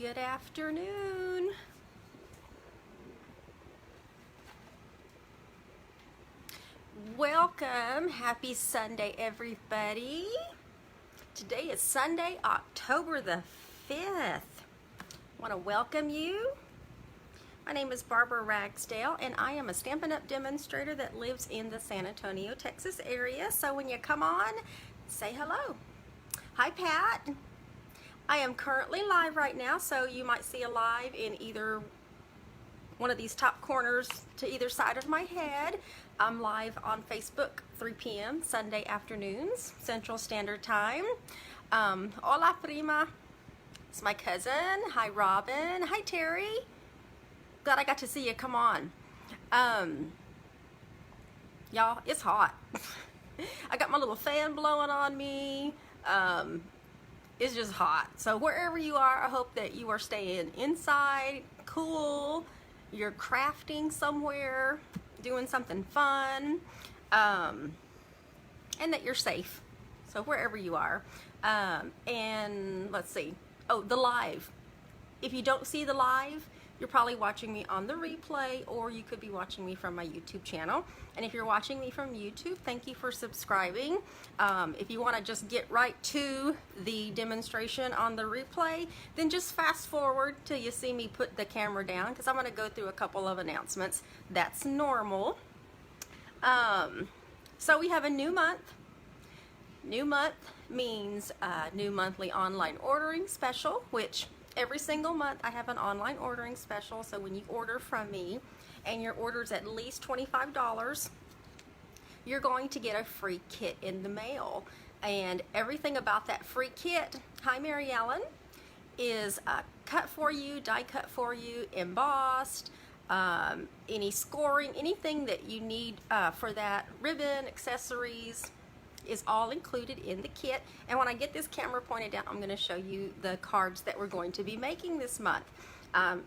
Good afternoon. Welcome. Happy Sunday, everybody. Today is Sunday, October the 5th. I want to welcome you. My name is Barbara Ragsdale, and I am a Stampin' Up! Demonstrator that lives in the San Antonio, Texas area. So when you come on, say hello. Hi, Pat. I am currently live right now, so you might see a live in either one of these top corners to either side of my head. I'm live on Facebook, 3 p.m. Sunday afternoons, Central Standard Time. Hola, prima. It's my cousin. Hi, Robin. Hi, Terry. Glad I got to see you. Come on. Y'all, it's hot. I got my little fan blowing on me. It's just hot. So wherever you are, I hope that you are staying inside, cool, you're crafting somewhere, doing something fun, and that you're safe. So wherever you are. And let's see. Oh, the live. If you don't see the live, you're probably watching me on the replay, or you could be watching me from my YouTube channel. And if you're watching me from YouTube, thank you for subscribing. If you want to just get right to the demonstration on the replay, then just fast forward till you see me put the camera down, because I'm going to go through a couple of announcements. That's normal. So we have a new month. New month means new monthly online ordering special, which every single month I have an online ordering special. So when you order from me and your order's at least $25, you're going to get a free kit in the mail. And everything about that free kit, hi Mary Ellen, is cut for you, die cut for you, embossed, any scoring, anything that you need for that, ribbon, accessories, is all included in the kit. And when I get this camera pointed down, I'm going to show you the cards that we're going to be making this month.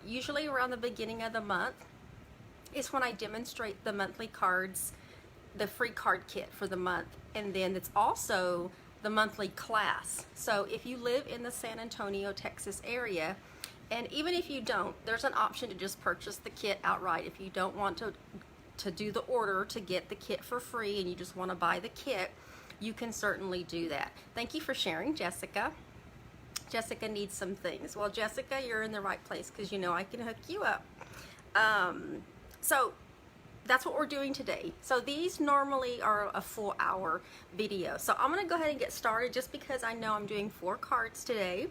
Usually around the beginning of the month is when I demonstrate the monthly cards, the free card kit for the month, and then it's also the monthly class. So if you live in the San Antonio, Texas area, and even if you don't, there's an option to just purchase the kit outright. If you don't want to do the order to get the kit for free and you just want to buy the kit, you can certainly do that. Thank you for sharing, Jessica. Jessica needs some things. Well, Jessica, you're in the right place, because you know I can hook you up. So that's what we're doing today. So these normally are a full hour video. So I'm going to go ahead and get started, just because I know I'm doing 4 cards today.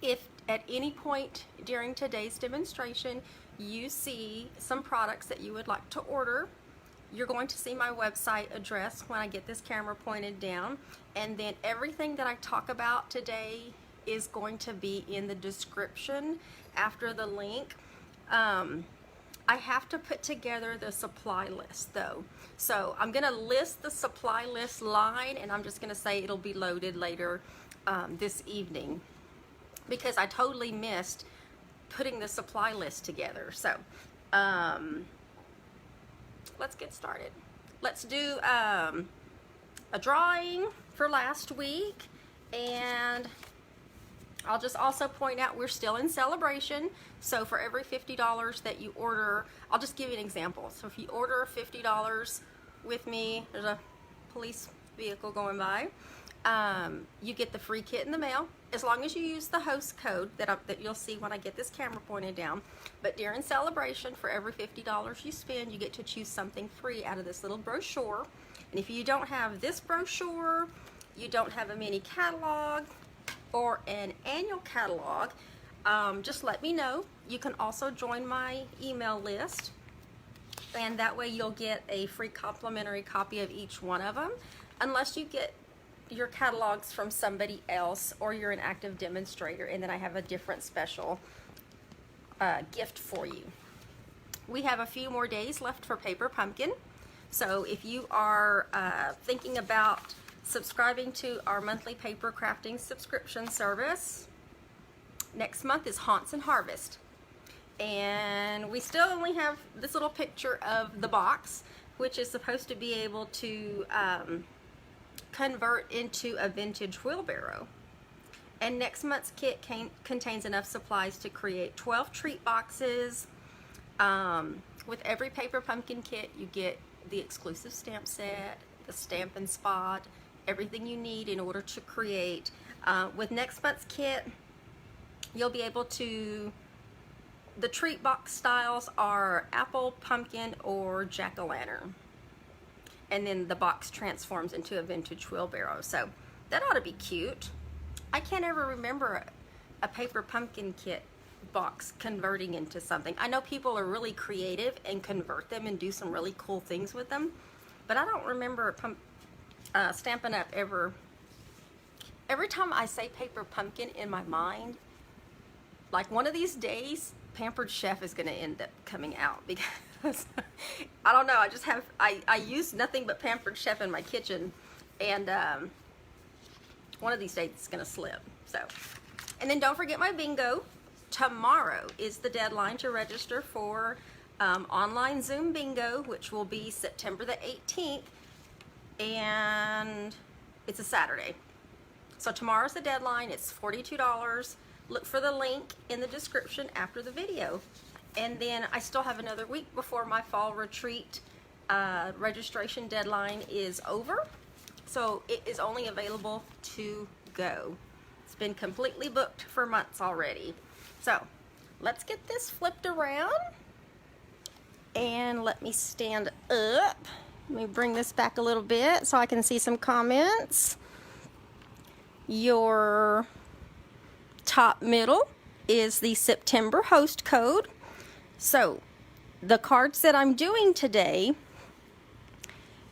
If at any point during today's demonstration you see some products that you would like to order, you're going to see my website address when I get this camera pointed down, and then everything that I talk about today is going to be in the description after the link. I have to put together the supply list though, so I'm going to list the supply list line, and I'm just going to say it'll be loaded later this evening, because I totally missed putting the supply list together. So let's get started. Let's do a drawing for last week, and I'll just also point out we're still in celebration. So for every $50 that you order, I'll just give you an example. So if you order $50 with me, there's a police vehicle going by, you get the free kit in the mail, as long as you use the host code that you'll see when I get this camera pointed down. But during celebration, for every $50 you spend, you get to choose something free out of this little brochure. And if you don't have this brochure, you don't have a mini catalog or an annual catalog, just let me know. You can also join my email list, and that way you'll get a free complimentary copy of each one of them, unless you get your catalogs from somebody else or you're an active demonstrator, and then I have a different special gift for you. We have a few more days left for Paper Pumpkin, so if you are thinking about subscribing to our monthly paper crafting subscription service, next month is Haunts and Harvest, and we still only have this little picture of the box, which is supposed to be able to convert into a vintage wheelbarrow. And next month's kit contains enough supplies to create 12 treat boxes. With every paper pumpkin kit, you get the exclusive stamp set, the stamp and spot, everything you need in order to create. With next month's kit, you'll be able to, the treat box styles are apple, pumpkin, or jack-o'-lantern. And then the box transforms into a vintage wheelbarrow. So that ought to be cute. I can't ever remember a paper pumpkin kit box converting into something. I know people are really creative and convert them and do some really cool things with them, but I don't remember Stampin' Up! Ever. Every time I say paper pumpkin in my mind, like one of these days, Pampered Chef is going to end up coming out, because I don't know, I just have, I use nothing but Pampered Chef in my kitchen, and one of these days it's going to slip. So, and then don't forget my bingo. Tomorrow is the deadline to register for online Zoom bingo, which will be September the 18th, and it's a Saturday. So tomorrow's the deadline. It's $42. Look for the link in the description after the video. And then I still have another week before my fall retreat registration deadline is over. So it is only available to go. It's been completely booked for months already. So let's get this flipped around, and let me stand up. Let me bring this back a little bit so I can see some comments. Your top middle is the September host code. So the cards that I'm doing today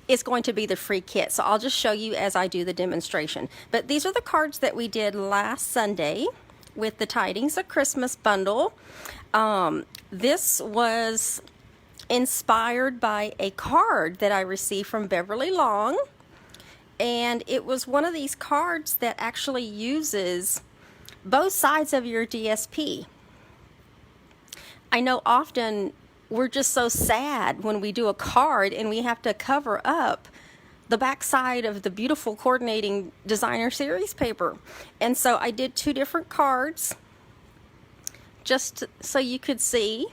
is going to be the free kit. So I'll just show you as I do the demonstration. But these are the cards that we did last Sunday with the Tidings of Christmas bundle. This was inspired by a card that I received from Beverly Long, and it was one of these cards that actually uses both sides of your DSP. I know often we're just so sad when we do a card and we have to cover up the back side of the beautiful coordinating designer series paper. And so I did two different cards just so you could see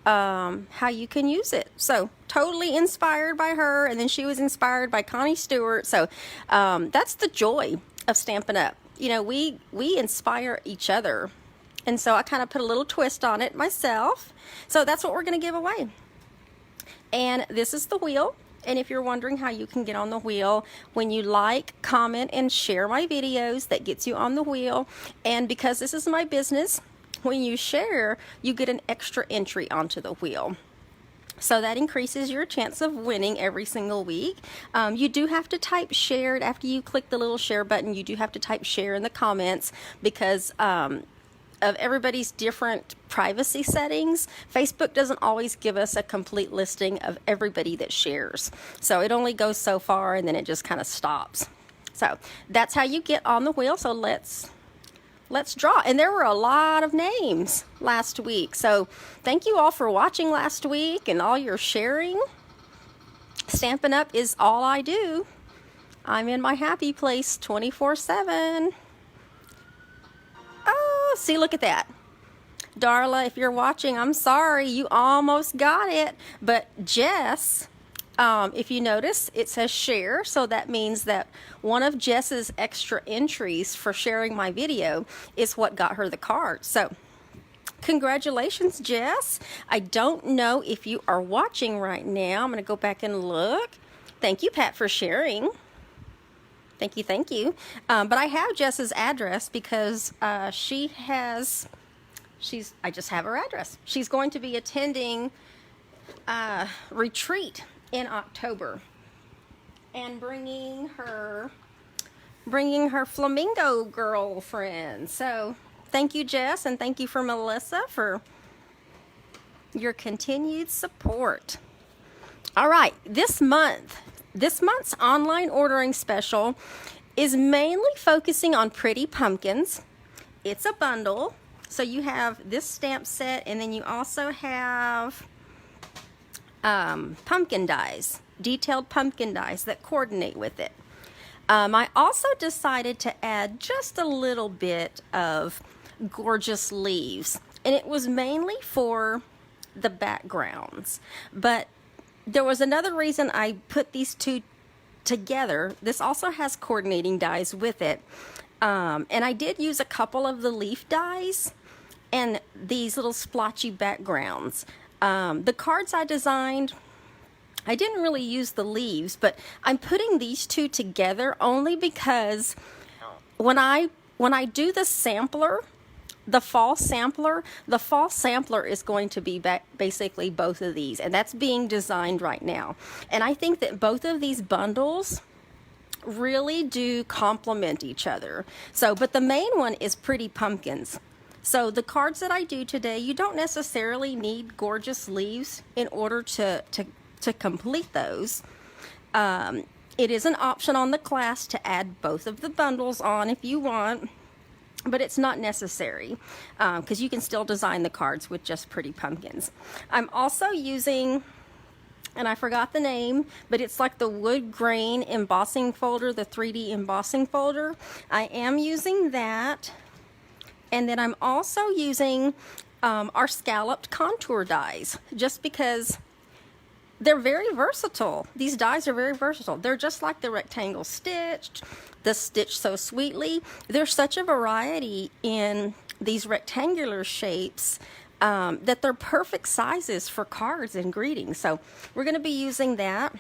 how you can use it. So totally inspired by her, and then she was inspired by Connie Stewart. So that's the joy of Stampin' Up! You know, we inspire each other. And so I kind of put a little twist on it myself. So that's what we're going to give away. And this is the wheel. And if you're wondering how you can get on the wheel, when you like, comment, and share my videos, that gets you on the wheel. And because this is my business, when you share, you get an extra entry onto the wheel. So that increases your chance of winning every single week. You do have to type shared after you click the little share button. You do have to type share in the comments because of everybody's different privacy settings. Facebook doesn't always give us a complete listing of everybody that shares. So it only goes so far and then it just kind of stops. So that's how you get on the wheel. So let's draw. And there were a lot of names last week. So thank you all for watching last week and all your sharing. Stampin' Up! Is all I do. I'm in my happy place 24/7. Oh, see, look at that. Darla, if you're watching, I'm sorry. You almost got it. But Jess, if you notice, it says share. So that means that one of Jess's extra entries for sharing my video is what got her the card. So congratulations, Jess. I don't know if you are watching right now. I'm going to go back and look. Thank you, Pat, for sharing. Thank you, thank you. But I have Jess's address because I just have her address. She's going to be attending a retreat in October and bringing her flamingo girlfriend. So thank you, Jess, and thank you for Melissa for your continued support. All right, this month's online ordering special is mainly focusing on pretty pumpkins. It's a bundle. So you have this stamp set, and then you also have pumpkin dies, detailed pumpkin dies that coordinate with it. I also decided to add just a little bit of gorgeous leaves, and it was mainly for the backgrounds. But there was another reason I put these two together. This also has coordinating dies with it. And I did use a couple of the leaf dies and these little splotchy backgrounds. The cards I designed, I didn't really use the leaves, but I'm putting these two together only because when I do the sampler, the fall sampler is going to be basically both of these, and that's being designed right now. And I think that both of these bundles really do complement each other. So, but the main one is Pretty Pumpkins. So the cards that I do today, you don't necessarily need gorgeous leaves in order to complete those. It is an option on the class to add both of the bundles on if you want, but it's not necessary because you can still design the cards with just Pretty Pumpkins. I'm also using, and I forgot the name, but it's like the wood grain embossing folder, the 3D embossing folder. I am using that. And then I'm also using our scalloped contour dies, just because they're very versatile. These dies are very versatile. They're just like the rectangle stitched, the Stitch So Sweetly. There's such a variety in these rectangular shapes that they're perfect sizes for cards and greetings. So we're going to be using that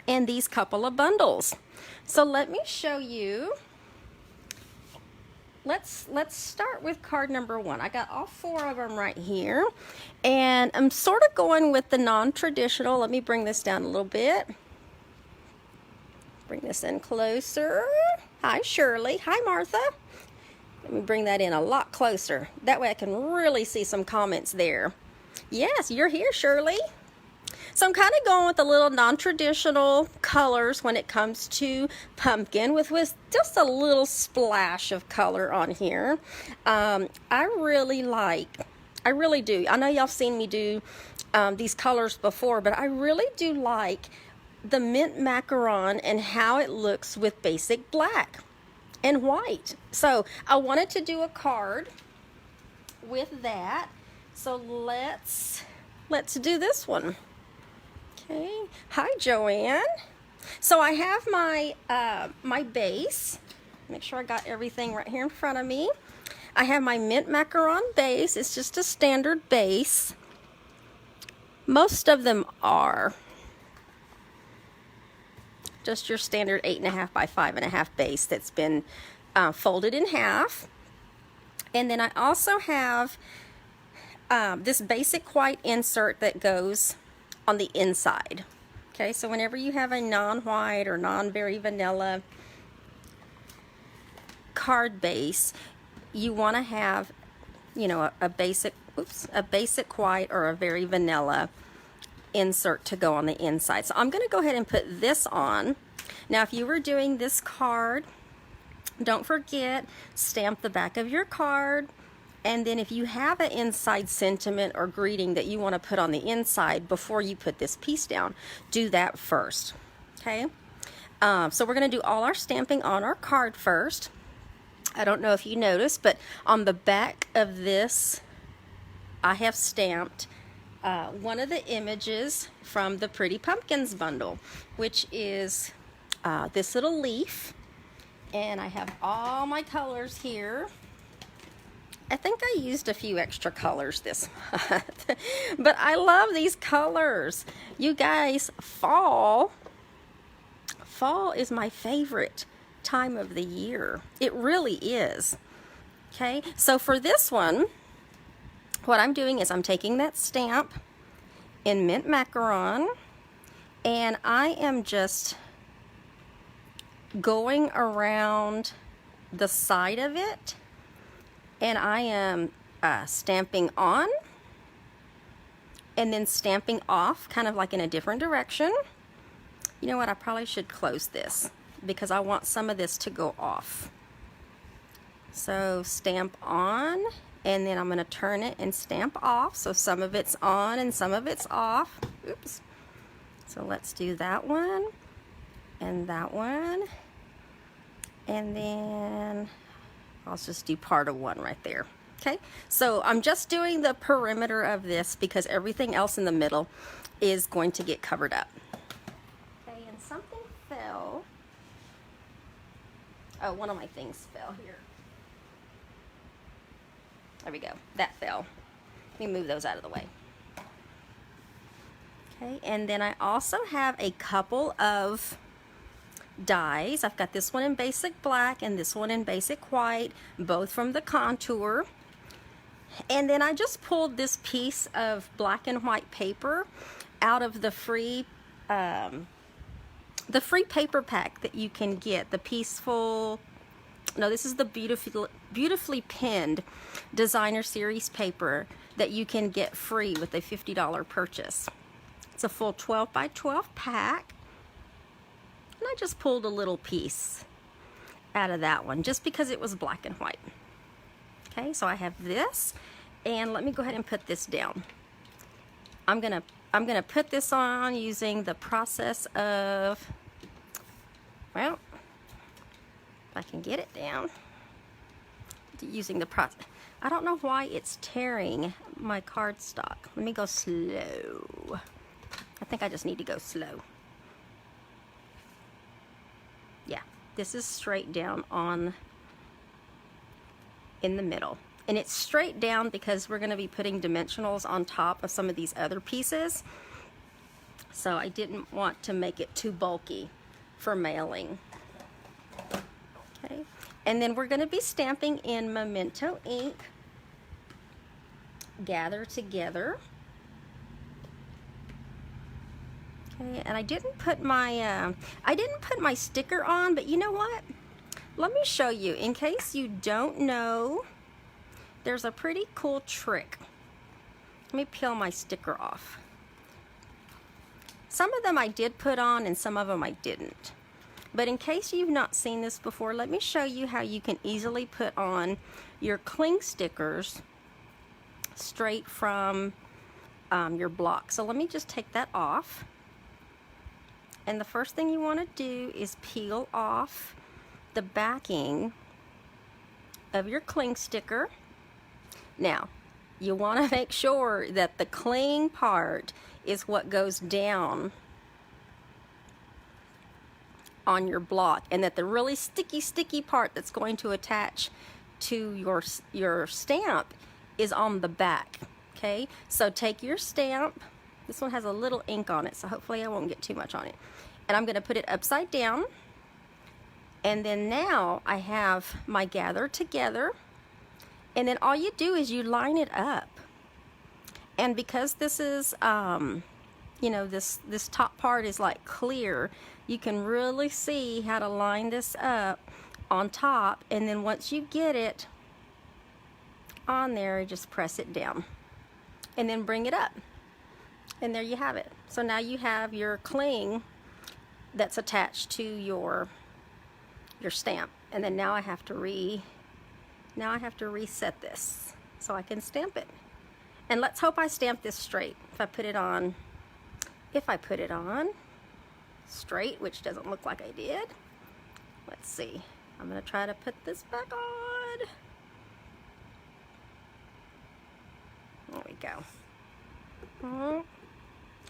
and these couple of bundles. So let me show you. Let's start with card number 1. I got all 4 of them right here, and I'm sort of going with the non-traditional. Let me bring this down a little bit. Bring this in closer. Hi, Shirley. Hi, Martha. Let me bring that in a lot closer. That way I can really see some comments there. Yes, you're here, Shirley. So I'm kind of going with the little non-traditional colors when it comes to pumpkin with just a little splash of color on here. I really do. I know y'all seen me do these colors before, but I really do like the mint macaron and how it looks with basic black and white. So I wanted to do a card with that. So let's do this one. Okay. Hi, Joanne. So I have my my base. Make sure I got everything right here in front of me. I have my mint macaron base. It's just a standard base. Most of them are just your standard 8.5 by 5.5 base that's been folded in half. And then I also have this basic white insert that goes on the inside. Okay, so whenever you have a non-white or non-very vanilla card base, you want to have, you know, a basic white or a very vanilla insert to go on the inside. So I'm going to go ahead and put this on. Now, if you were doing this card, don't forget, stamp the back of your card. And then if you have an inside sentiment or greeting that you want to put on the inside before you put this piece down, do that first. Okay? So we're going to do all our stamping on our card first. I don't know if you noticed, but on the back of this, I have stamped one of the images from the Pretty Pumpkins bundle, which is this little leaf. And I have all my colors here. I think I used a few extra colors this month, but I love these colors. You guys, fall is my favorite time of the year. It really is. Okay, so for this one, what I'm doing is I'm taking that stamp in mint macaron, and I am just going around the side of it. And I am stamping on and then stamping off, kind of like in a different direction. You know what? I probably should close this because I want some of this to go off. So stamp on, and then I'm going to turn it and stamp off. So some of it's on and some of it's off. Oops. So let's do that one and that one And then I'll just do part of one right there. Okay, so I'm just doing the perimeter of this because everything else in the middle is going to get covered up. Okay, and something fell. Oh, one of my things fell here. There we go, that fell. Let me move those out of the way. Okay, and then I also have a couple of dies. I've got this one in basic black and this one in basic white, both from the contour. And then I just pulled this piece of black and white paper out of the free paper pack that you can get. The Peaceful, no, this is the beautifully pinned designer series paper that you can get free with a $50 purchase. It's a full 12 by 12 pack. And I just pulled a little piece out of that one just because it was black and white. Okay, so I have this, and let me go ahead and put this down. I'm gonna put this on using the process of, well, if I can get it down, using the process. I don't know why it's tearing my cardstock. Let me go slow. I think I just need to go slow. Yeah, this is straight down on in the middle, and it's straight down because we're going to be putting dimensionals on top of some of these other pieces, so I didn't want to make it too bulky for mailing. Okay, and then we're going to be stamping in Memento Ink, Gather Together. Okay, and I didn't put my sticker on, but you know what? Let me show you, in case you don't know, there's a pretty cool trick. Let me peel my sticker off. Some of them I did put on and some of them I didn't. But in case you've not seen this before, let me show you how you can easily put on your cling stickers straight from your block. So let me just take that off. And the first thing you want to do is peel off the backing of your cling sticker. Now, you want to make sure that the cling part is what goes down on your block, and that the really sticky part that's going to attach to your stamp is on the back. Okay, so take your stamp. This one has a little ink on it, so hopefully I won't get too much on it. And I'm going to put it upside down. And then now I have my Gather Together. And then all you do is you line it up. And because this is, you know, this top part is like clear, you can really see how to line this up on top. And then once you get it on there, just press it down. And then bring it up. And there you have it. So now you have your cling that's attached to your stamp. And then now I have to reset this so I can stamp it. And let's hope I stamp this straight. If I put it on straight, which doesn't look like I did. Let's see. I'm going to try to put this back on. There we go.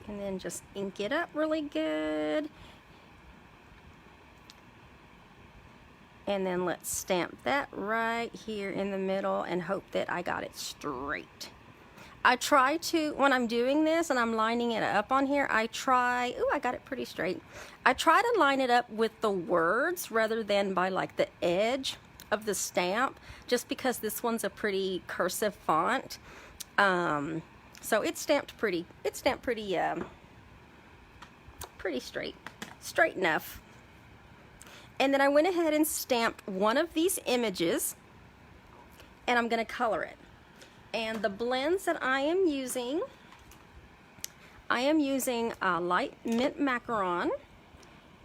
And then just ink it up really good. And then let's stamp that right here in the middle and hope that I got it straight. I try to, when I'm doing this and I'm lining it up on here, I got it pretty straight. I try to line it up with the words rather than by like the edge of the stamp, just because this one's a pretty cursive font. So it's stamped pretty straight enough. And then I went ahead and stamped one of these images, and I'm going to color it. And the blends that I am using light mint macaron,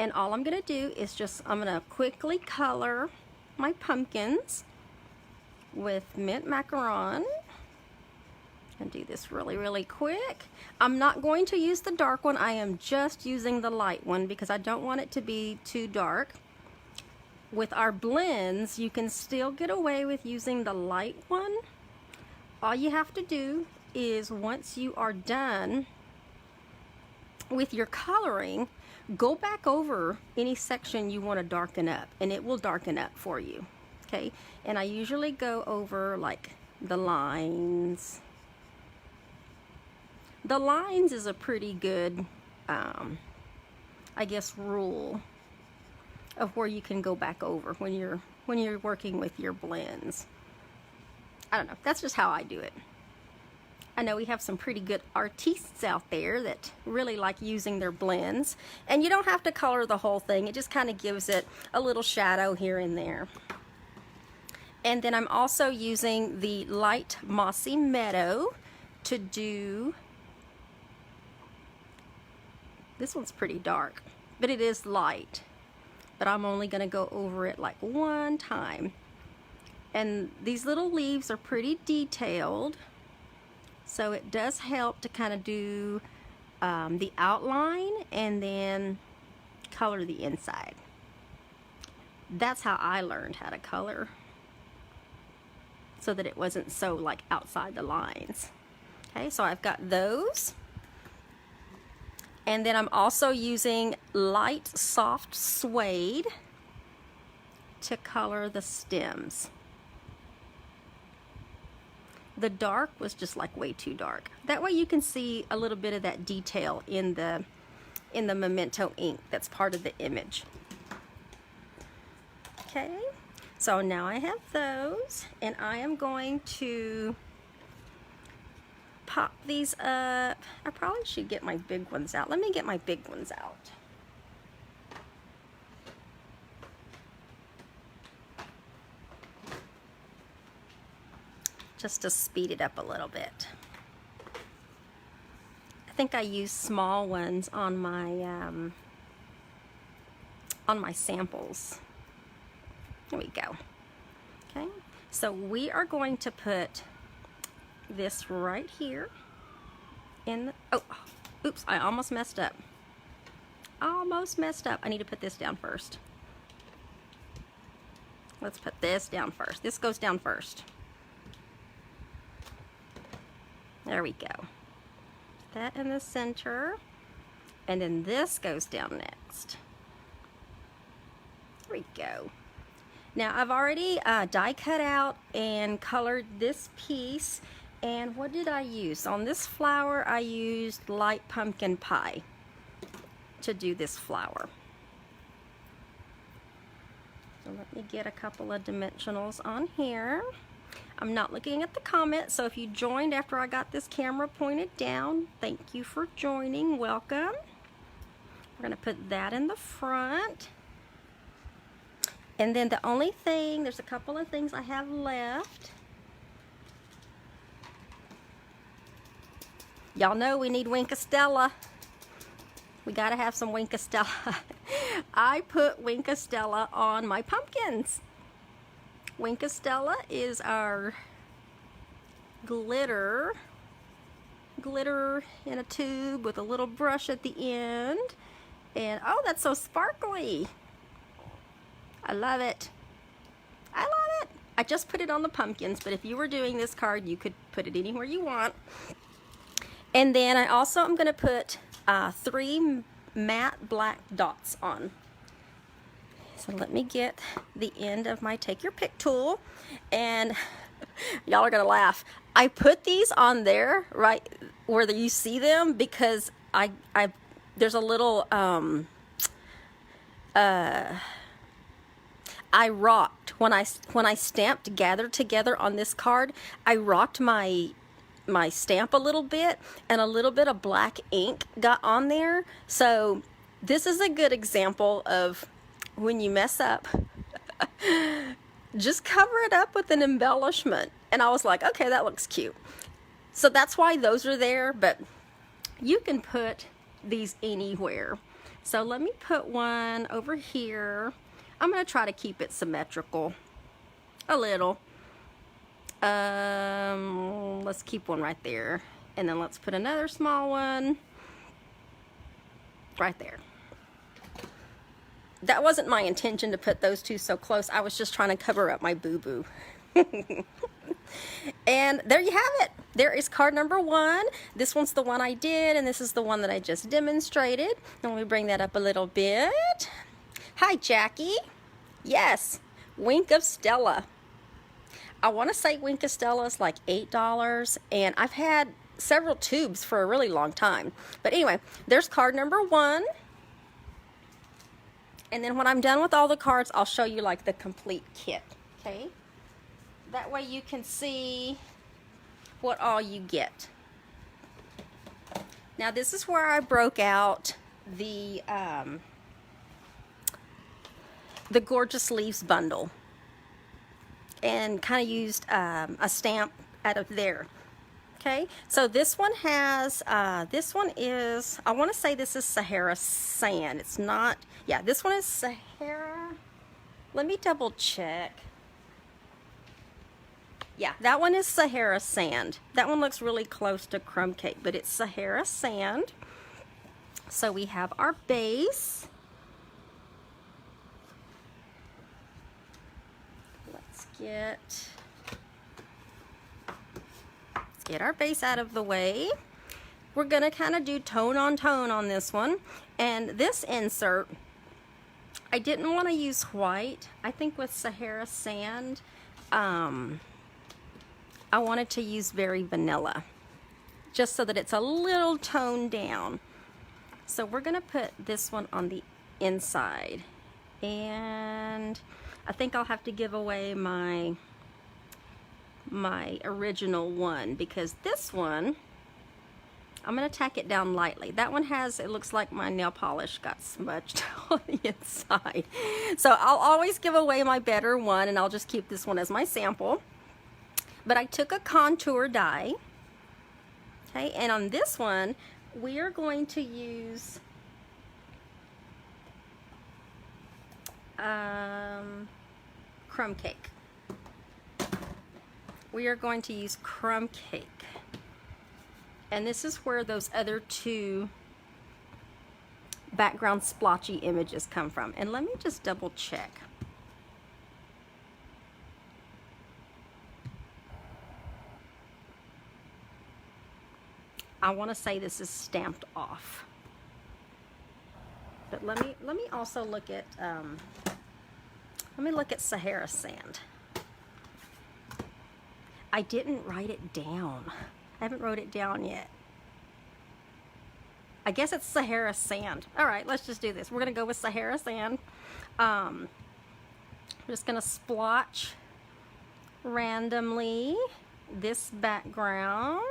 and all I'm going to do is I'm going to quickly color my pumpkins with mint macaron. And do this really quick. I'm not going to use the dark one. I am just using the light one because I don't want it to be too dark. with our blends, you can still get away with using the light one. All you have to do is, once you are done with your coloring, go back over any section you want to darken up, and it will darken up for you. Okay, and I usually go over like the lines. The lines is a pretty good, I guess, rule of where you can go back over when you're working with your blends. I don't know, that's just how I do it. I know we have some pretty good artistes out there that really like using their blends, and you don't have to color the whole thing. It just kind of gives it a little shadow here and there. And then I'm also using the light mossy meadow to do, this one's pretty dark, but it is light. But I'm only going to go over it like one time. And these little leaves are pretty detailed, so it does help to kind of do the outline and then color the inside. That's how I learned how to color, so that it wasn't so like outside the lines. Okay, so I've got those. And then I'm also using light soft suede to color the stems. The dark was just like way too dark. That way you can see a little bit of that detail in the Memento ink that's part of the image. Okay, so now I have those, and I am going to pop these up. I probably should get my big ones out. Let me get my big ones out. Just to speed it up a little bit. I think I use small ones on my samples. There we go. Okay, so we are going to put this right here in the, oh, oops, I almost messed up. Almost messed up. I need to put this down first. Let's put this down first. This goes down first. There we go. That in the center, and then this goes down next. There we go. Now I've already die cut out and colored this piece. And what did I use? On this flower, I used light pumpkin pie to do this flower. So let me get a couple of dimensionals on here. I'm not looking at the comments, so if you joined after I got this camera pointed down, thank you for joining. Welcome. We're going to put that in the front. And then the only thing, there's a couple of things I have left. Y'all know we need Wink of Stella. We gotta have some Wink of Stella. I put Wink of Stella on my pumpkins. Wink of Stella is our glitter in a tube with a little brush at the end. And oh, that's so sparkly. I love it. I love it. I just put it on the pumpkins, but if you were doing this card, you could put it anywhere you want. And then I also am going to put 3 matte black dots on. So let me get the end of my Take Your Pick tool, and y'all are going to laugh. I put these on there right where you see them because there's a little I rocked when I stamped Gather Together on this card. I rocked my stamp a little bit, and a little bit of black ink got on there. So this is a good example of when you mess up, just cover it up with an embellishment. And I was like, okay, that looks cute. So that's why those are there, but you can put these anywhere. So let me put one over here. I'm going to try to keep it symmetrical a little. Let's keep one right there, and then let's put another small one right there. that wasn't my intention to put those two so close. I was just trying to cover up my boo-boo. And there you have it. There is card number 1. This one's the one I did, and this is the one that I just demonstrated. And let me bring that up a little bit. Hi, Jackie. Yes, Wink of Stella. I want to say Wink of Stella is like $8, and I've had several tubes for a really long time. But anyway, there's card number 1. And then when I'm done with all the cards, I'll show you like the complete kit, okay? That way you can see what all you get. Now this is where I broke out the Gorgeous Leaves bundle and kind of used a stamp out of there. Okay, so this one has, this one is, I want to say this is Sahara Sand. It's not, yeah, this one is Sahara. Let me double check. Yeah, that one is Sahara Sand. That one looks really close to Crumb Cake, but it's Sahara Sand. So we have our base. Let's get our base out of the way. We're gonna kind of do tone on this one. And this insert, I didn't want to use white. I think with Sahara Sand, I wanted to use very vanilla, just so that it's a little toned down. So we're gonna put this one on the inside. And I think I'll have to give away my original one, because this one, I'm gonna tack it down lightly. That one has, it looks like my nail polish got smudged on the inside. So I'll always give away my better one, and I'll just keep this one as my sample. But I took a contour die, okay, and on this one, we are going to use Crumb Cake. We are going to use Crumb Cake. And this is where those other two background splotchy images come from. And let me just double check. I want to say this is stamped off. But let me also look at Sahara Sand. I didn't write it down. I haven't wrote it down yet. I guess it's Sahara Sand. All right, let's just do this. We're gonna go with Sahara Sand. I'm just gonna splotch randomly this background.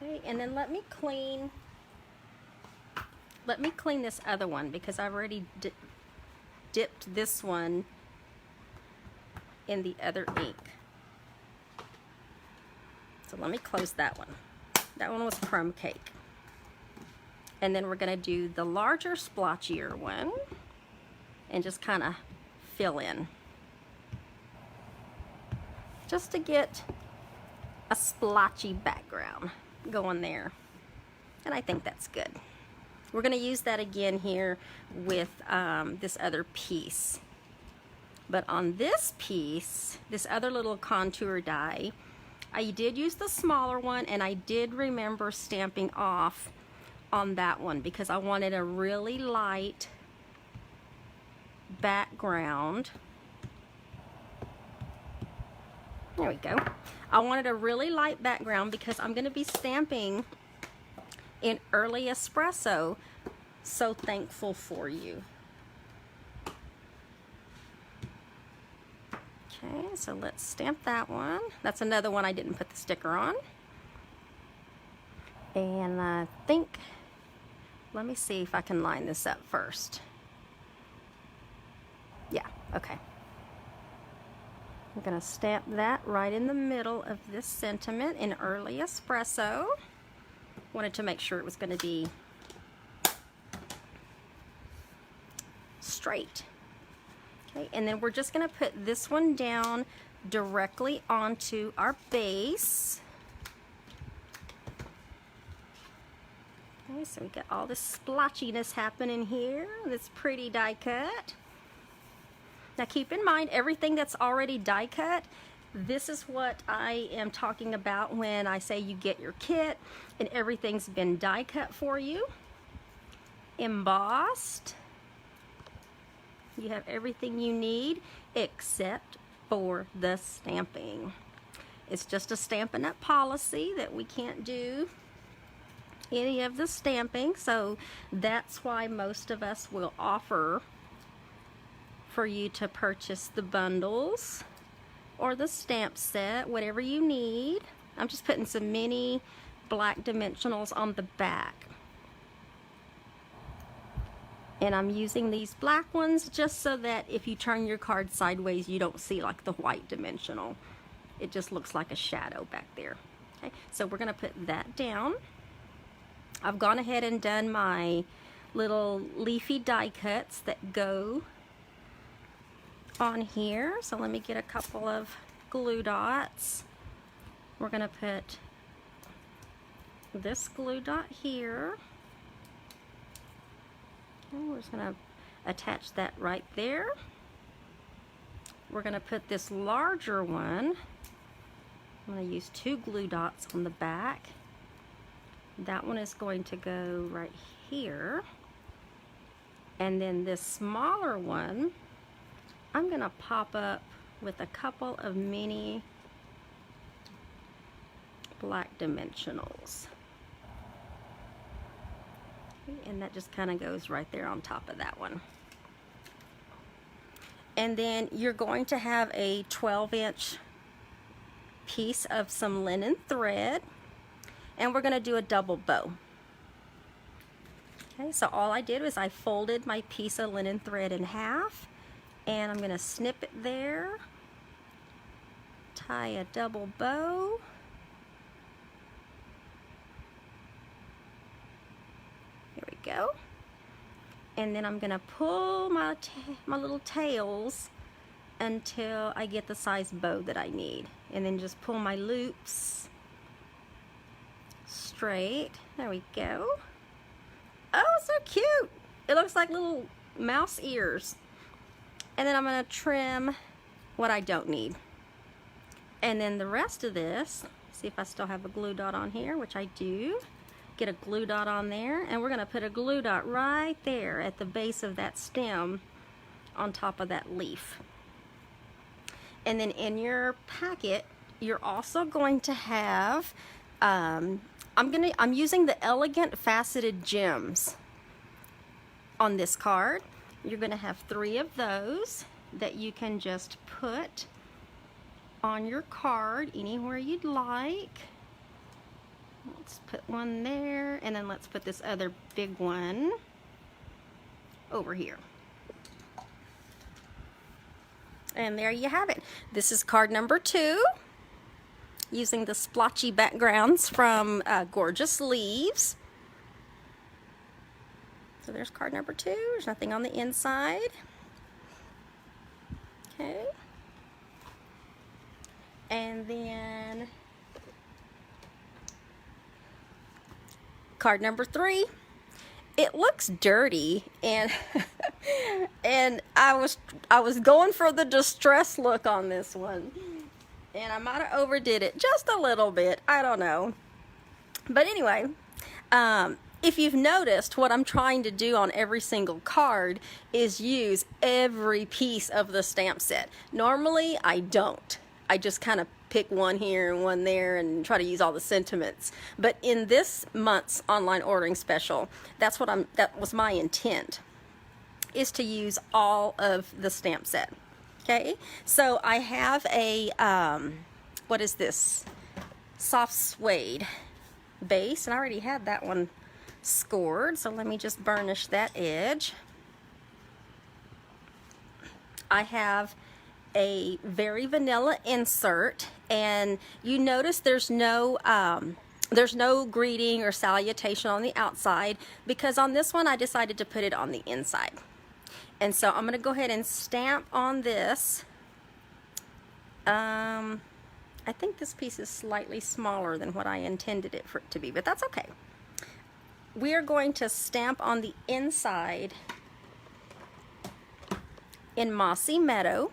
Okay, and then let me clean this other one, because I've already dipped this one in the other ink. So let me close that one. That one was Crumb Cake. And then we're gonna do the larger, splotchier one and just kind of fill in, just to get a splotchy background going there. And I think that's good. We're going to use that again here with this other piece. But on this piece, this other little contour die, I did use the smaller one, and I did remember stamping off on that one because I wanted a really light background. There we go. I wanted a really light background because I'm going to be stamping in early espresso. So thankful for you. Okay, so let's stamp that one. That's another one I didn't put the sticker on. And I think, let me see if I can line this up first. Yeah, okay. I'm going to stamp that right in the middle of this sentiment in early espresso. Wanted to make sure it was going to be straight. Okay, and then we're just going to put this one down directly onto our base. Okay, so we got all this splotchiness happening here. This pretty die cut. Now keep in mind, everything that's already die cut, this is what I am talking about when I say you get your kit and everything's been die cut for you. Embossed. You have everything you need except for the stamping. It's just a Stampin' Up! Policy that we can't do any of the stamping, so that's why most of us will offer for you to purchase the bundles or the stamp set, whatever you need. I'm just putting some mini black dimensionals on the back. And I'm using these black ones just so that if you turn your card sideways, you don't see like the white dimensional. It just looks like a shadow back there. Okay, so we're gonna put that down. I've gone ahead and done my little leafy die cuts that go on here. So let me get a couple of glue dots. We're gonna put this glue dot here. And we're just gonna attach that right there. We're gonna put this larger one. I'm gonna use 2 glue dots on the back. That one is going to go right here. And then this smaller one, I'm gonna pop up with a couple of mini black dimensionals. And that just kind of goes right there on top of that one. And then you're going to have a 12-inch piece of some linen thread, and we're going to do a double bow. Okay, so all I did was I folded my piece of linen thread in half, and I'm going to snip it there, tie a double bow, here we go, and then I'm going to pull my little tails until I get the size bow that I need, and then just pull my loops straight. There we go. Oh, so cute. It looks like little mouse ears. And then I'm going to trim what I don't need. And then the rest of this, see if I still have a glue dot on here, which I do. Get a glue dot on there, and we're going to put a glue dot right there at the base of that stem on top of that leaf. And then in your packet, you're also going to have, I'm using the Elegant Faceted Gems on this card. You're going to have 3 of those that you can just put on your card anywhere you'd like. Let's put one there, and then let's put this other big one over here. And there you have it. This is card number 2, using the splotchy backgrounds from Gorgeous Leaves. So there's card number 2. There's nothing on the inside. Okay. And then card number 3. It looks dirty, and and I was going for the distress look on this one, and I might have overdid it just a little bit. I don't know, but anyway, if you've noticed, what I'm trying to do on every single card is use every piece of the stamp set. Normally, I don't. I just kind of pick one here and one there and try to use all the sentiments. But in this month's online ordering special, that was my intent, is to use all of the stamp set. Okay, so I have a what is this, soft suede base, and I already had that one scored, so let me just burnish that edge. I have a very vanilla insert, and you notice there's no greeting or salutation on the outside, because on this one I decided to put it on the inside. And so I'm going to go ahead and stamp on this. I think this piece is slightly smaller than what I intended it to be, but that's okay. we are going to stamp on the inside in Mossy Meadow.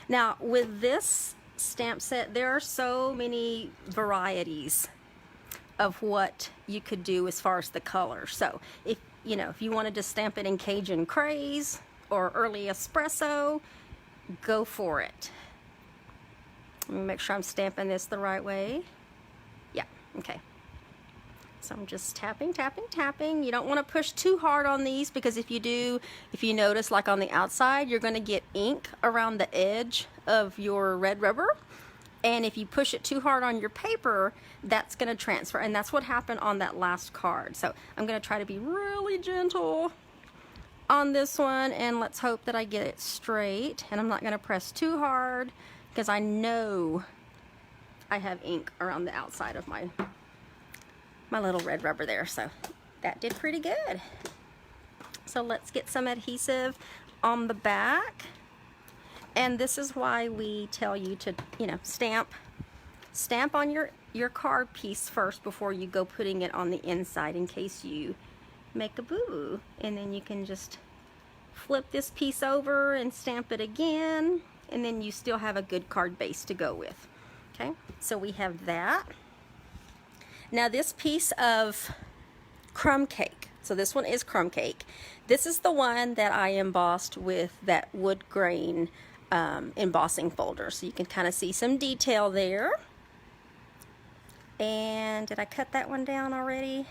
Now with this stamp set, there are so many varieties of what you could do as far as the color. So if you wanted to stamp it in Cajun Craze or Early Espresso, go for it. Let me make sure I'm stamping this the right way. Yeah, okay. So I'm just tapping, tapping, tapping. You don't want to push too hard on these, because if you do, if you notice, like on the outside, you're going to get ink around the edge of your red rubber. And if you push it too hard on your paper, that's going to transfer. And that's what happened on that last card. So I'm going to try to be really gentle on this one, and let's hope that I get it straight. And I'm not going to press too hard, because I know I have ink around the outside of my little red rubber there. So that did pretty good. So let's get some adhesive on the back. And this is why we tell you to, stamp on your card piece first before you go putting it on the inside, in case you make a boo-boo. And then you can just flip this piece over and stamp it again, and then you still have a good card base to go with. Okay, so we have that. Now this piece of crumb cake, so this one is crumb cake. This is the one that I embossed with that wood grain embossing folder, so you can kind of see some detail there. And did I cut that one down already?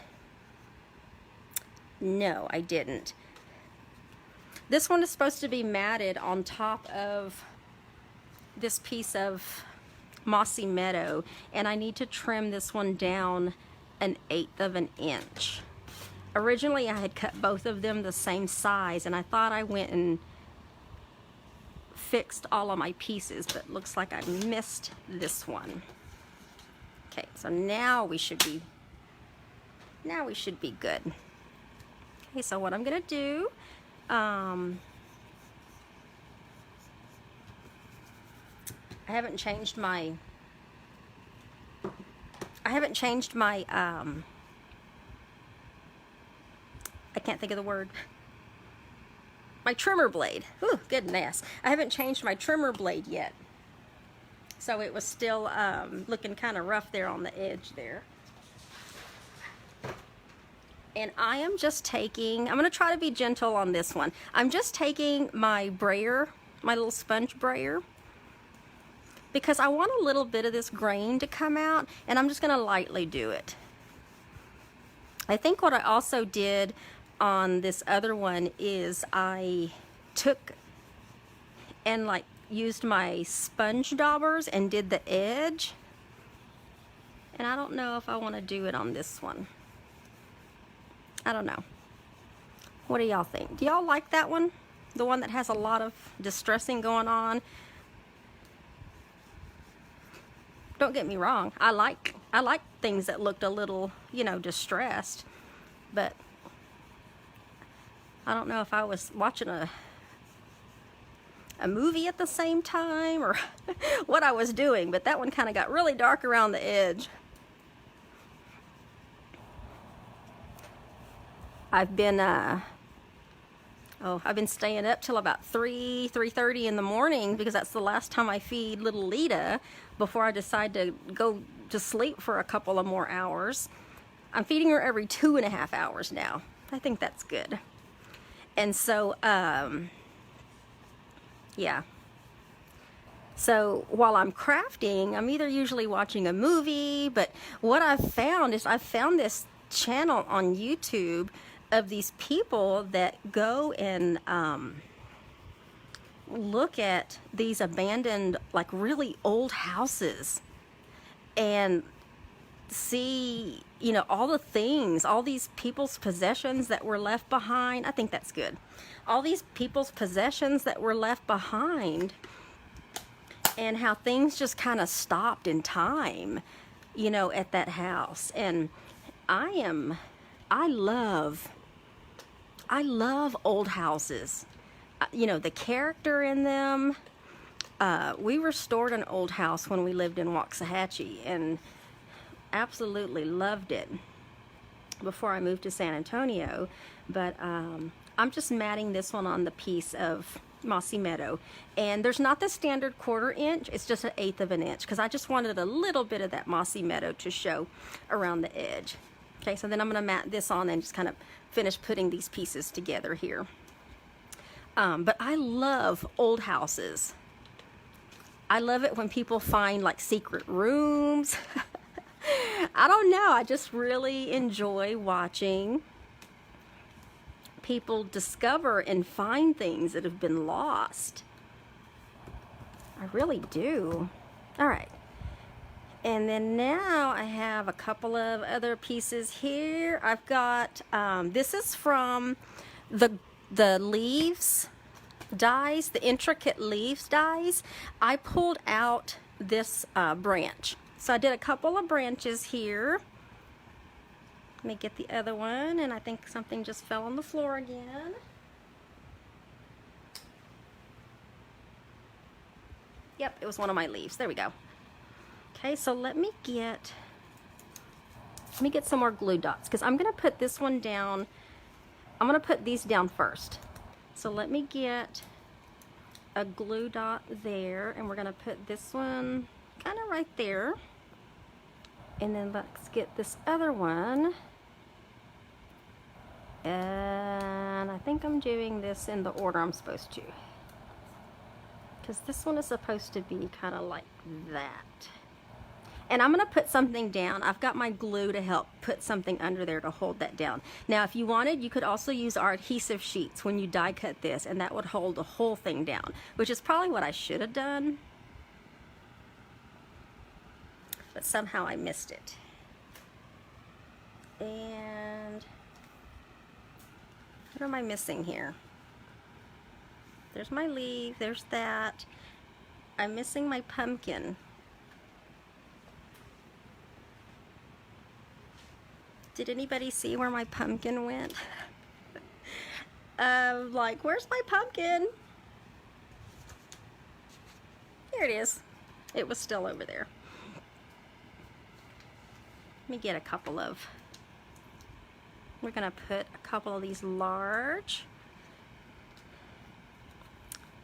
No, I didn't. This one is supposed to be matted on top of this piece of Mossy Meadow, and I need to trim this one down 1/8 of an inch. Originally I had cut both of them the same size, and I thought I went and fixed all of my pieces, but looks like I missed this one. Okay, so now we should be good. Okay, so what I'm gonna do, I haven't changed my I can't think of the word. My trimmer blade. Ooh, goodness. I haven't changed my trimmer blade yet. So it was still looking kind of rough there on the edge there. And I am just taking, I'm going to try to be gentle on this one. I'm just taking my brayer, my little sponge brayer, because I want a little bit of this grain to come out, and I'm just going to lightly do it. I think what I also did on this other one is I took and like used my sponge daubers and did the edge, and I don't know if I want to do it on this one. I don't know. What do y'all think? Do y'all like that one? The one that has a lot of distressing going on? Don't get me wrong. I like things that looked a little, distressed, but I don't know if I was watching a movie at the same time or what I was doing, but that one kind of got really dark around the edge. I've been staying up till about 3:30 in the morning, because that's the last time I feed little Lita before I decide to go to sleep for a couple of more hours. I'm feeding her every 2.5 hours now. I think that's good. And so, yeah. So while I'm crafting, I'm either usually watching a movie, but what I've found is I've found this channel on YouTube of these people that go and look at these abandoned, like really old houses, and see, all the things, all these people's possessions that were left behind. I think that's good. All these people's possessions that were left behind, and how things just kind of stopped in time, at that house. And I love old houses. The character in them. We restored an old house when we lived in Waxahachie and absolutely loved it. before I moved to San Antonio, but I'm just matting this one on the piece of Mossy Meadow. And there's not the standard 1/4 inch, it's just 1/8 of an inch, because I just wanted a little bit of that Mossy Meadow to show around the edge. Okay, so then I'm going to mat this on and just kind of finish putting these pieces together here. But I love old houses. I love it when people find like secret rooms. I don't know, I just really enjoy watching people discover and find things that have been lost. I really do. All right. And then now I have a couple of other pieces here. I've got, this is from the leaves dies, the intricate leaves dies. I pulled out this branch. So I did a couple of branches here. Let me get the other one, and I think something just fell on the floor again. Yep, it was one of my leaves. There we go. Okay, so let me get some more glue dots, because I'm going to put this one down. I'm going to put these down first. So let me get a glue dot there, and we're going to put this one kind of right there. And then let's get this other one. And I think I'm doing this in the order I'm supposed to, because this one is supposed to be kind of like that. And I'm going to put something down. I've got my glue to help put something under there to hold that down. Now, if you wanted, you could also use our adhesive sheets when you die cut this, and that would hold the whole thing down, which is probably what I should have done. But somehow I missed it. And what am I missing here? There's my leaf, there's that. I'm missing my pumpkin. Did anybody see where my pumpkin went? Like, where's my pumpkin? Here it is. It was still over there. Let me get a couple of, we're gonna put a couple of these large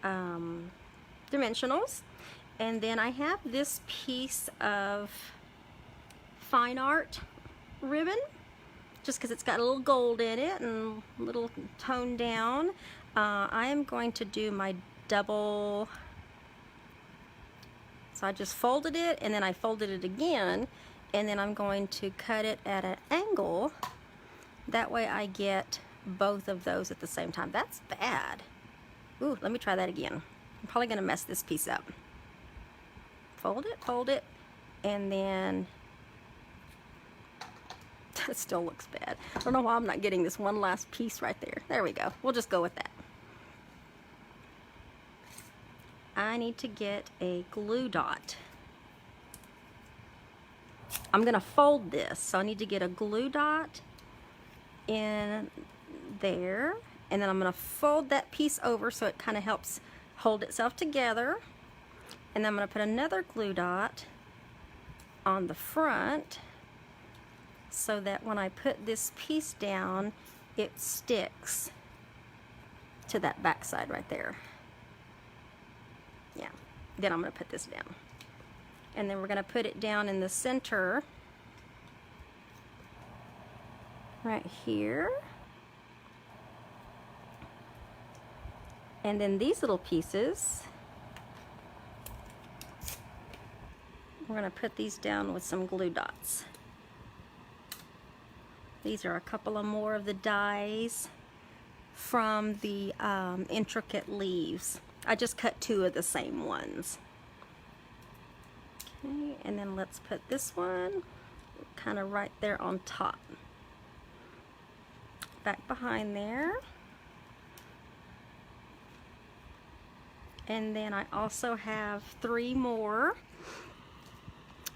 dimensionals. And then I have this piece of fine art ribbon, just because it's got a little gold in it and a little toned down. I am going to do my double, so I just folded it and then I folded it again, and then I'm going to cut it at an angle. That way I get both of those at the same time. That's bad. Ooh, let me try that again. I'm probably gonna mess this piece up. Fold it, and then that still looks bad. I don't know why I'm not getting this one last piece right there. There we go. We'll just go with that. I need to get a glue dot. I'm gonna fold this, so I need to get a glue dot in there, and then I'm gonna fold that piece over so it kind of helps hold itself together. And then I'm gonna put another glue dot on the front, so that when I put this piece down, it sticks to that back side right there. Yeah, then I'm gonna put this down. And then we're gonna put it down in the center, right here. And then these little pieces, we're gonna put these down with some glue dots. These are a couple of more of the dies from the intricate leaves. I just cut 2 of the same ones. Okay, and then let's put this one kind of right there on top. Back behind there. And then I also have 3 more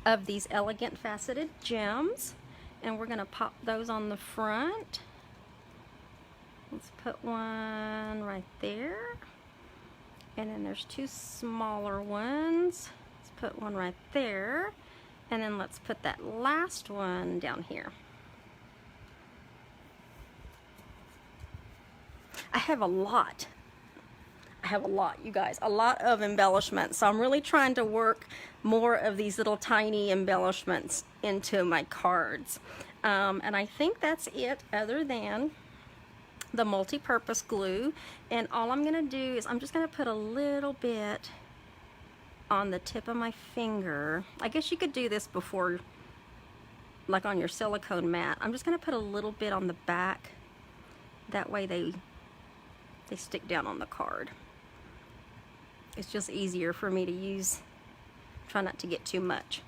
of these elegant faceted gems, and we're gonna pop those on the front. Let's put one right there, and then there's 2 smaller ones. Let's put one right there, and then let's put that last one down here. I have a lot. I have a lot, you guys, a lot of embellishments. So I'm really trying to work more of these little tiny embellishments into my cards. And I think that's it, other than the multi-purpose glue. And all I'm gonna do is I'm just gonna put a little bit on the tip of my finger. I guess you could do this before, like on your silicone mat. I'm just gonna put a little bit on the back. That way they stick down on the card. It's just easier for me to use. Try not to get too much.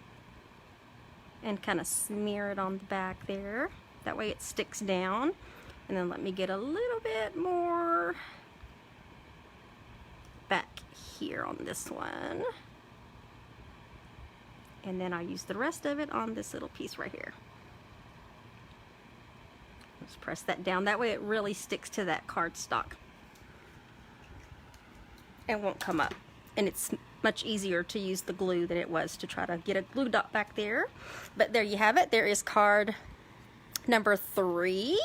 And kind of smear it on the back there. That way it sticks down. And then let me get a little bit more back here on this one. And then I'll use the rest of it on this little piece right here. Just press that down. That way it really sticks to that cardstock. It won't come up, and it's much easier to use the glue than it was to try to get a glue dot back there. But there you have it. There is card number 3.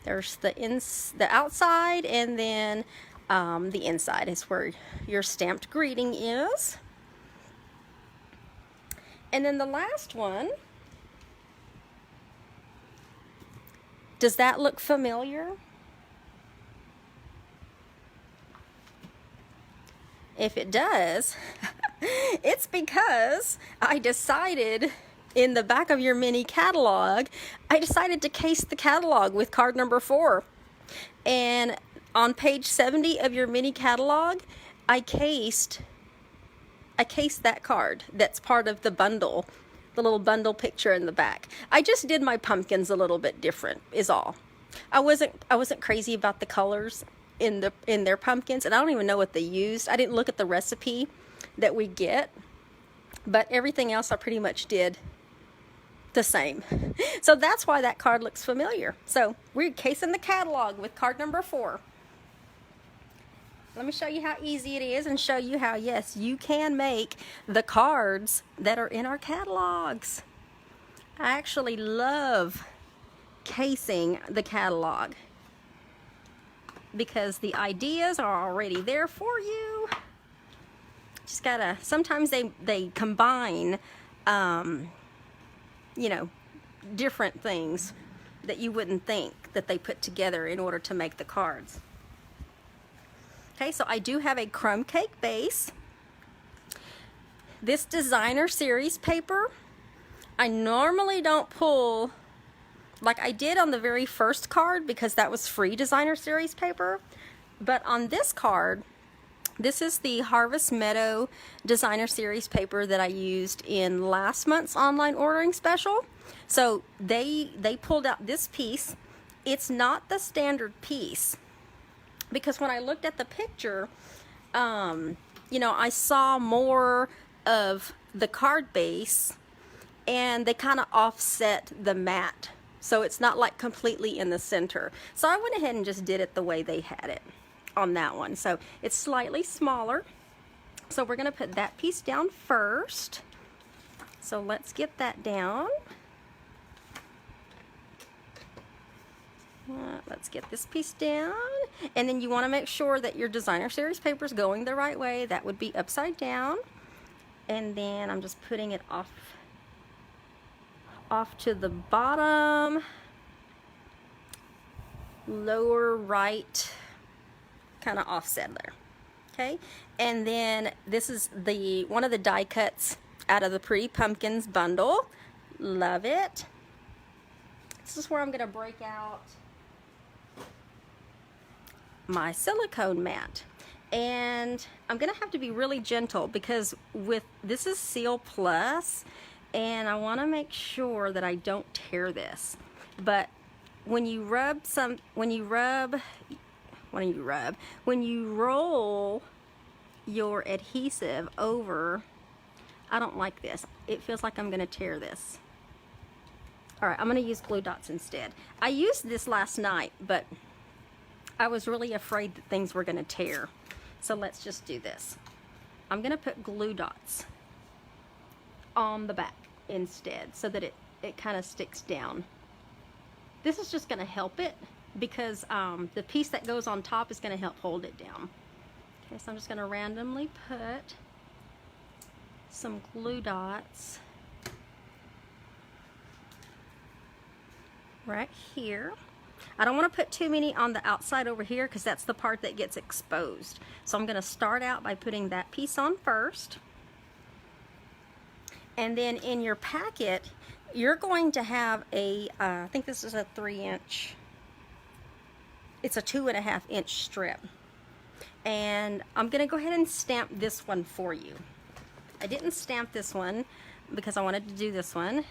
There's the outside, and then the inside is where your stamped greeting is. And then the last one, does that look familiar? If it does, it's because I decided in the back of your mini catalog, I decided to case the catalog with card number 4. And on page 70 of your mini catalog, I cased that card that's part of the bundle, the little bundle picture in the back. I just did my pumpkins a little bit different is all. I wasn't crazy about the colors in their pumpkins, and I don't even know what they used. I didn't look at the recipe that we get, but everything else I pretty much did the same. So that's why that card looks familiar. So we're casing the catalog with card number 4. Let me show you how easy it is and show you how, yes, you can make the cards that are in our catalogs. I actually love casing the catalog because the ideas are already there for you. Just gotta, sometimes they combine, you know, different things that you wouldn't think that they put together in order to make the cards. Okay, so I do have a crumb cake base. This designer series paper, I normally don't pull like I did on the very first card because that was free designer series paper. But on this card, this is the Harvest Meadow designer series paper that I used in last month's online ordering special. So they pulled out this piece. It's not the standard piece because when I looked at the picture, you know, I saw more of the card base and they kind of offset the mat. So it's not like completely in the center. So I went ahead and just did it the way they had it on that one. So it's slightly smaller. So we're gonna put that piece down first. So let's get that down. Let's get this piece down. And then you wanna make sure that your designer series paper is going the right way. That would be upside down. And then I'm just putting it off to the bottom, lower right, kind of offset there. Okay, and then this is one of the die cuts out of the Pretty Pumpkins bundle. Love it. This is where I'm gonna break out my silicone mat. And I'm gonna have to be really gentle because this is Seal Plus, and I want to make sure that I don't tear this. But when you roll your adhesive over, I don't like this. It feels like I'm going to tear this. All right, I'm going to use glue dots instead. I used this last night, but I was really afraid that things were going to tear. So let's just do this. I'm going to put glue dots on the back instead so that it kind of sticks down. This is just going to help it because the piece that goes on top is going to help hold it down. Okay, so I'm just going to randomly put some glue dots right here. I don't want to put too many on the outside over here because that's the part that gets exposed. So I'm going to start out by putting that piece on first. And then in your packet, you're going to have a, I think this is a 3-inch, it's a 2.5-inch strip. And I'm going to go ahead and stamp this one for you. I didn't stamp this one because I wanted to do this one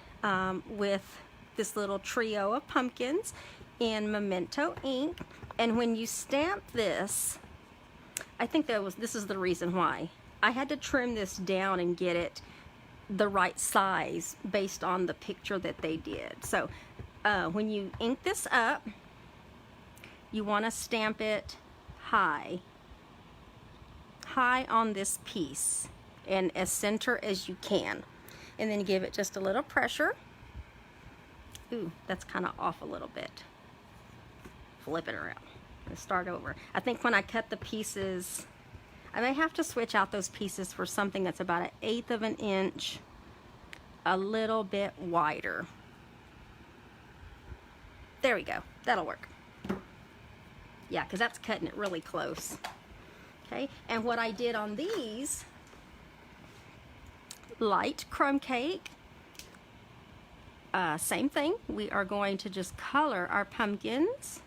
with this little trio of pumpkins in Memento Ink. And when you stamp this, I think this is the reason why. I had to trim this down and get it the right size based on the picture that they did. So when you ink this up, you want to stamp it high on this piece and as center as you can, and then give it just a little pressure. Ooh, that's kind of off a little bit. Flip it around and start over. I think when I cut the pieces, I may have to switch out those pieces for something that's about 1/8 of an inch, a little bit wider. There we go. That'll work. Yeah, because that's cutting it really close. Okay, and what I did on these light crumb cake, same thing. We are going to just color our pumpkins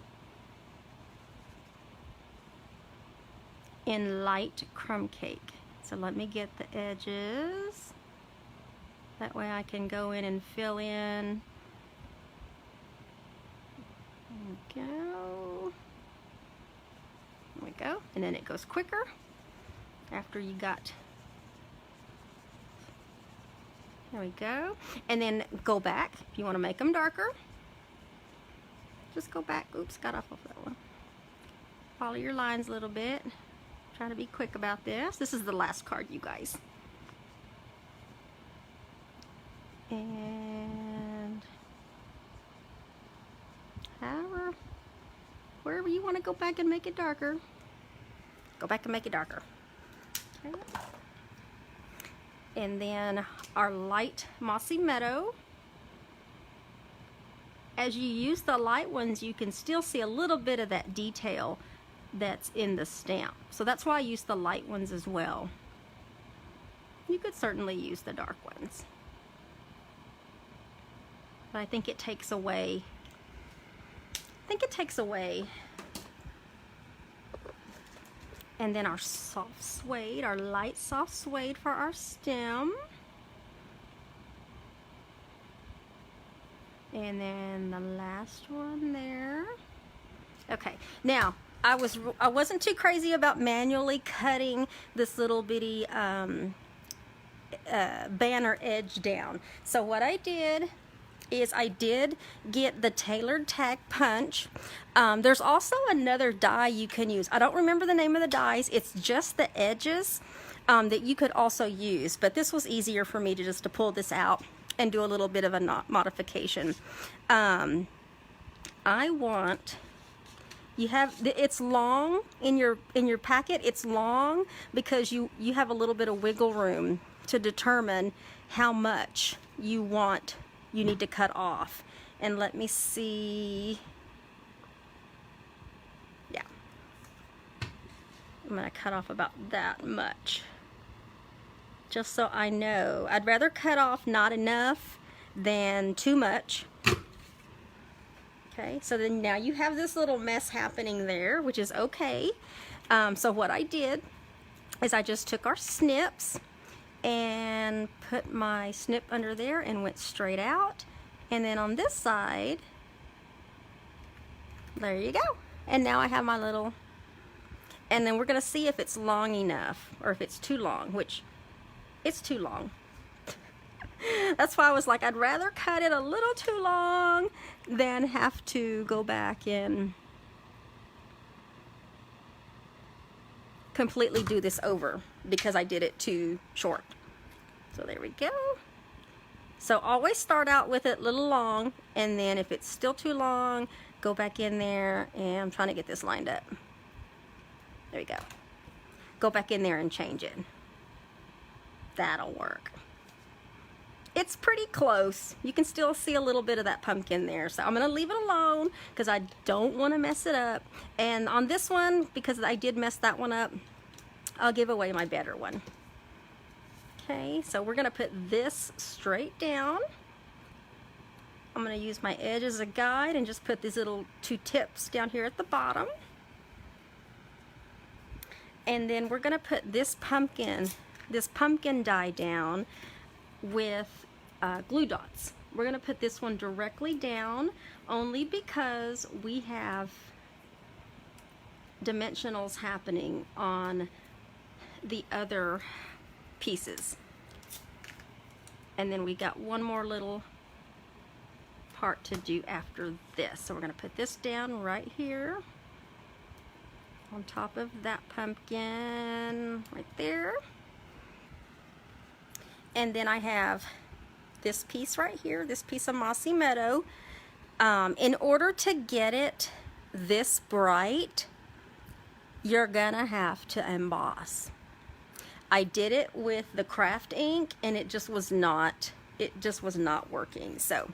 in light crumb cake. So let me get the edges. That way I can go in and fill in. There we go. There we go. And then it goes quicker after you got. There we go. And then go back if you want to make them darker. Just go back. Oops, got off of that one. Follow your lines a little bit. Try to be quick about this. This is the last card, you guys. And wherever you want to go back and make it darker, go back and make it darker. Okay. And then our light mossy meadow. As you use the light ones, you can still see a little bit of that detail that's in the stamp. So that's why I use the light ones as well. You could certainly use the dark ones, but I think it takes away, And then our soft suede, our light soft suede for our stem. And then the last one there. Okay, now I wasn't too crazy about manually cutting this little bitty banner edge down. So what I did is I did get the tailored tack punch. There's also another die you can use. I don't remember the name of the dies. It's just the edges that you could also use, but this was easier for me to just pull this out and do a little bit of a modification. I want, it's long in your packet. It's long because you have a little bit of wiggle room to determine how much you need to cut off. And let me see. Yeah, I'm gonna cut off about that much, just so I know. I'd rather cut off not enough than too much. Okay, so then now you have this little mess happening there, which is okay. So what I did is I just took our snips and put my snip under there and went straight out. And then on this side, there you go. And now I have my little, and then we're gonna see if it's long enough or if it's too long, which it's too long. That's why I was like, I'd rather cut it a little too long than have to go back and completely do this over because I did it too short. So there we go. So always start out with it a little long, and then if it's still too long, go back in there, and I'm trying to get this lined up. There we go. Go back in there and change it. That'll work. It's pretty close. You can still see a little bit of that pumpkin there. So I'm going to leave it alone because I don't want to mess it up. And on this one, because I did mess that one up, I'll give away my better one. Okay, so we're going to put this straight down. I'm going to use my edge as a guide and just put these little 2 tips down here at the bottom. And then we're going to put this pumpkin die down with glue dots. We're going to put this one directly down only because we have dimensionals happening on the other pieces. And then we got one more little part to do after this. So we're going to put this down right here on top of that pumpkin right there. And then I have this piece right here, this piece of Mossy Meadow. In order to get it this bright, you're gonna have to emboss. I did it with the craft ink and it just was not working. So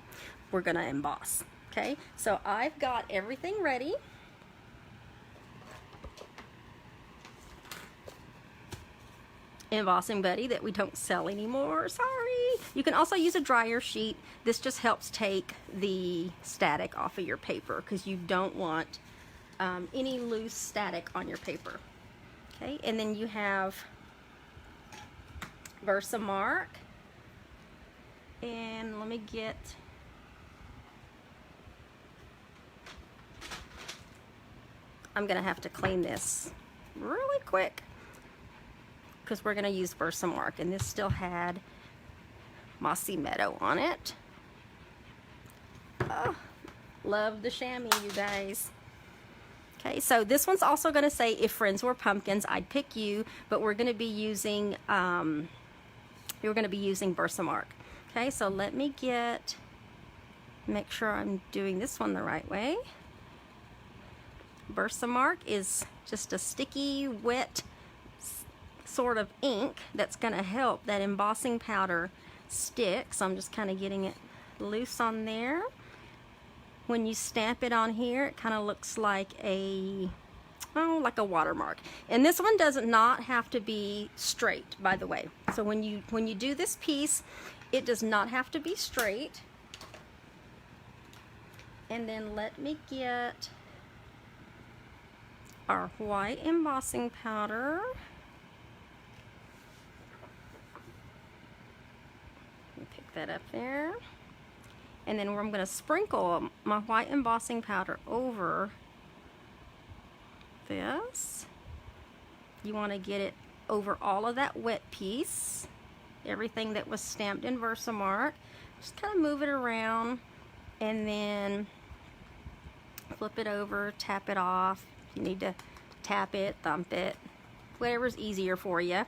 we're gonna emboss. Okay, so I've got everything ready. Embossing buddy that we don't sell anymore, sorry. You can also use a dryer sheet. This just helps take the static off of your paper because you don't want any loose static on your paper. Okay, and then you have Versamark, and let me get I'm gonna have to clean this really quick because we're going to use Versamark, and this still had Mossy Meadow on it. Oh, love the chamois, you guys. Okay, so this one's also going to say, if friends were pumpkins, I'd pick you, but we're going to be using Versamark. Okay, so let me make sure I'm doing this one the right way. Versamark is just a sticky, wet sort of ink that's going to help that embossing powder stick. So I'm just kind of getting it loose on there. When you stamp it on here, it kind of looks like a watermark. And this one does not have to be straight, by the way. So when you do this piece, it does not have to be straight. And then let me get our white embossing powder. Pick that up there, and then I'm going to sprinkle my white embossing powder over this. You want to get it over all of that wet piece, everything that was stamped in Versamark. Just kind of move it around and then flip it over, tap it off. You need to tap it, thump it, whatever's easier for you.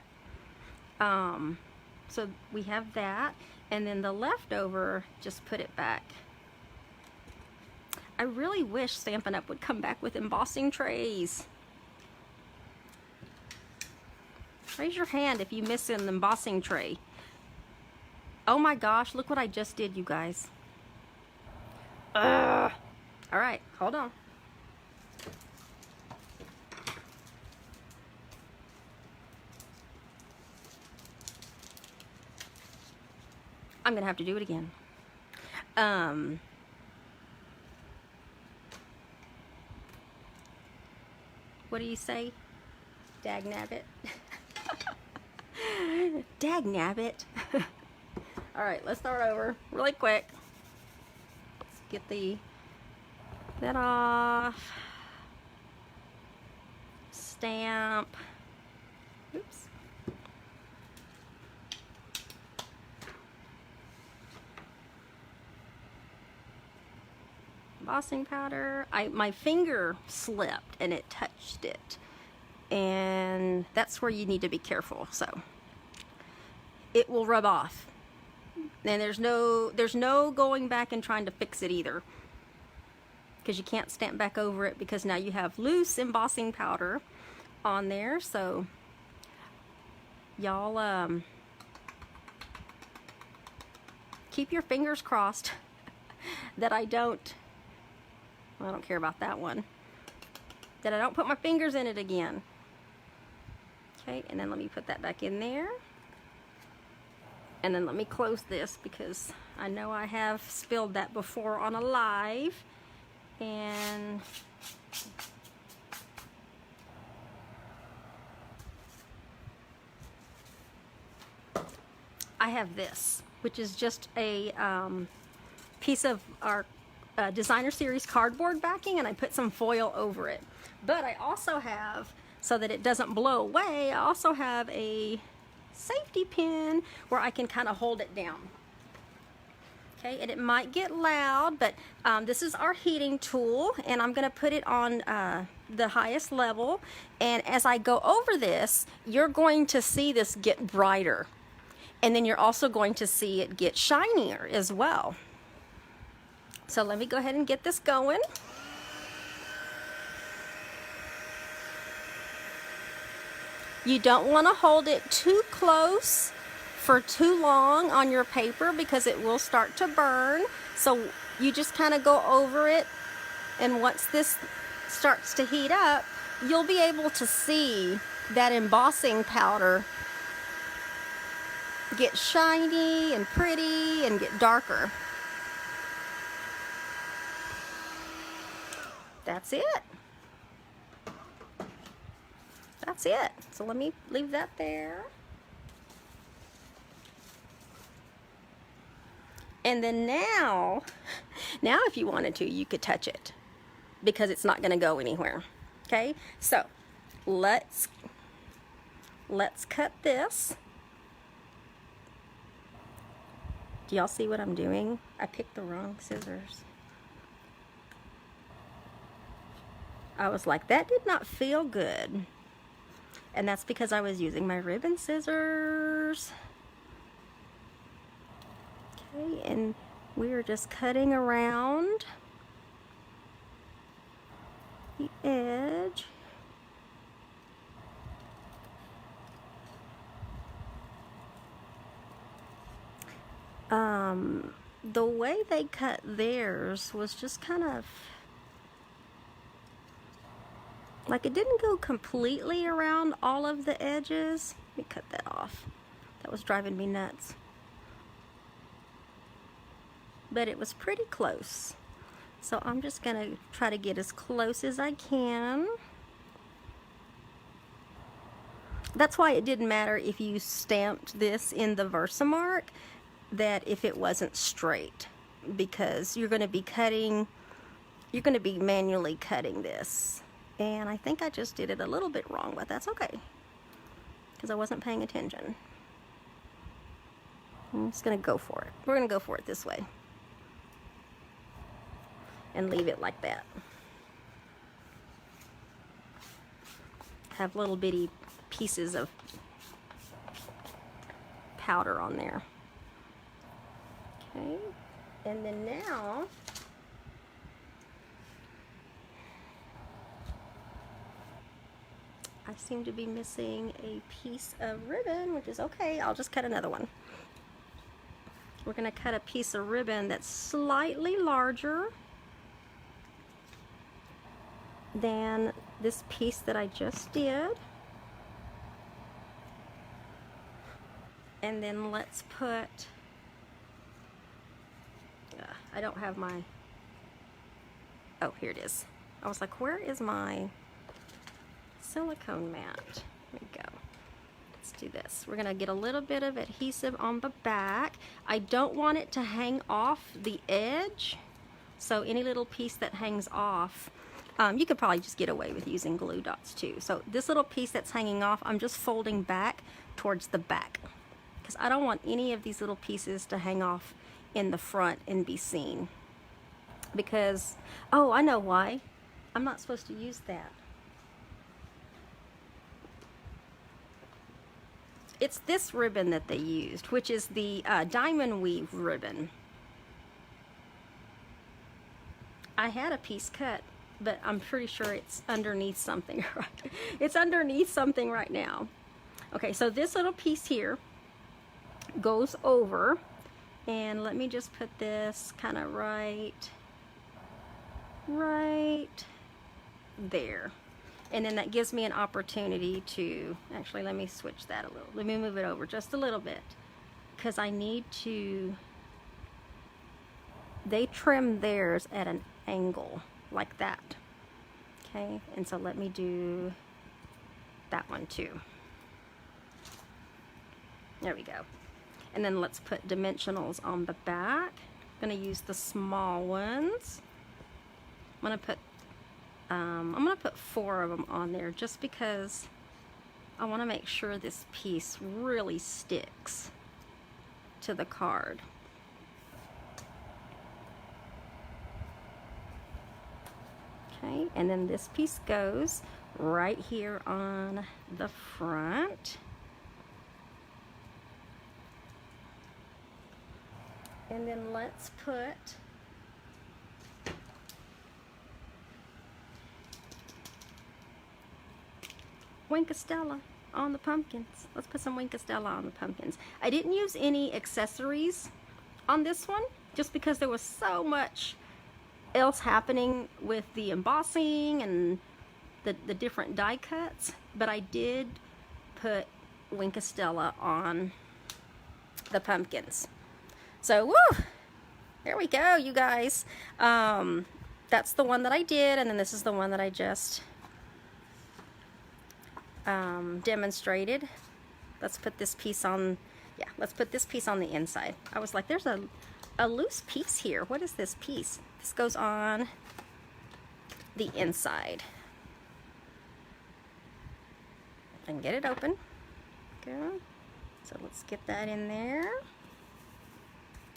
So we have that, and then the leftover, just put it back. I really wish Stampin' Up! Would come back with embossing trays. Raise your hand if you miss an embossing tray. Oh my gosh, look what I just did, you guys. All right, hold on. I'm gonna have to do it again. What do you say? Dagnabbit. Dagnabbit. All right, let's start over really quick. Let's get that off. Stamp. Oops. Embossing powder. My finger slipped and it touched it, and that's where you need to be careful. So it will rub off, and there's no going back and trying to fix it either. because you can't stamp back over it because now you have loose embossing powder on there. So y'all keep your fingers crossed that I don't care about that one, that I don't put my fingers in it again. Okay, and then let me put that back in there. And then let me close this because I know I have spilled that before on a live. And I have this, which is just a piece of our designer series cardboard backing, and I put some foil over it. But I also have, so that it doesn't blow away, I also have a safety pin where I can kind of hold it down. Okay, and it might get loud, but this is our heating tool, and I'm going to put it on the highest level. And as I go over this, you're going to see this get brighter, and then you're also going to see it get shinier as well. So let me go ahead and get this going. You don't want to hold it too close for too long on your paper because it will start to burn. So you just kind of go over it, and once this starts to heat up, you'll be able to see that embossing powder get shiny and pretty and get darker. That's it. That's it. So let me leave that there. And then now if you wanted to, you could touch it because it's not going to go anywhere. Okay? So, let's cut this. Do y'all see what I'm doing? I picked the wrong scissors. I was like, that did not feel good. And that's because I was using my ribbon scissors. Okay, and we are just cutting around the edge. The way they cut theirs was just kind of like, it didn't go completely around all of the edges. Let me cut that off. That was driving me nuts. But it was pretty close. So I'm just going to try to get as close as I can. That's why it didn't matter if you stamped this in the Versamark, that if it wasn't straight, because you're going to be manually cutting this. And I think I just did it a little bit wrong, but that's okay, because I wasn't paying attention. I'm just going to go for it. We're going to go for it this way. And leave it like that. Have little bitty pieces of powder on there. Okay. And then now, I seem to be missing a piece of ribbon, which is okay. I'll just cut another one. We're going to cut a piece of ribbon that's slightly larger than this piece that I just did. And then let's put, I don't have my, oh, here it is. I was like, where is my silicone mat? There we go. Let's do this. We're gonna get a little bit of adhesive on the back. I don't want it to hang off the edge, so any little piece that hangs off, you could probably just get away with using glue dots too. So this little piece that's hanging off, I'm just folding back towards the back, because I don't want any of these little pieces to hang off in the front and be seen. Because, oh, I know why. I'm not supposed to use that. It's this ribbon that they used, which is the diamond weave ribbon. I had a piece cut, but I'm pretty sure it's underneath something. It's underneath something right now. Okay, so this little piece here goes over, and let me just put this kind of right there. And then that gives me an opportunity to, actually let me switch that a little. Let me move it over just a little bit, because I need to, they trim theirs at an angle like that. Okay, and so let me do that one too. There we go. And then let's put dimensionals on the back. I'm gonna use the small ones. I'm gonna put 4 of them on there just because I want to make sure this piece really sticks to the card. Okay, and then this piece goes right here on the front. And then let's put Stella on the pumpkins. Let's put some Stella on the pumpkins. I didn't use any accessories on this one just because there was so much else happening with the embossing and the different die cuts, but I did put Stella on the pumpkins. So, woo! There we go, you guys. That's the one that I did, and then this is the one that I just demonstrated. Let's put this piece on, yeah, let's put this piece on the inside. I was like, there's a loose piece here. What is this piece? This goes on the inside. And get it open. Okay. So let's get that in there.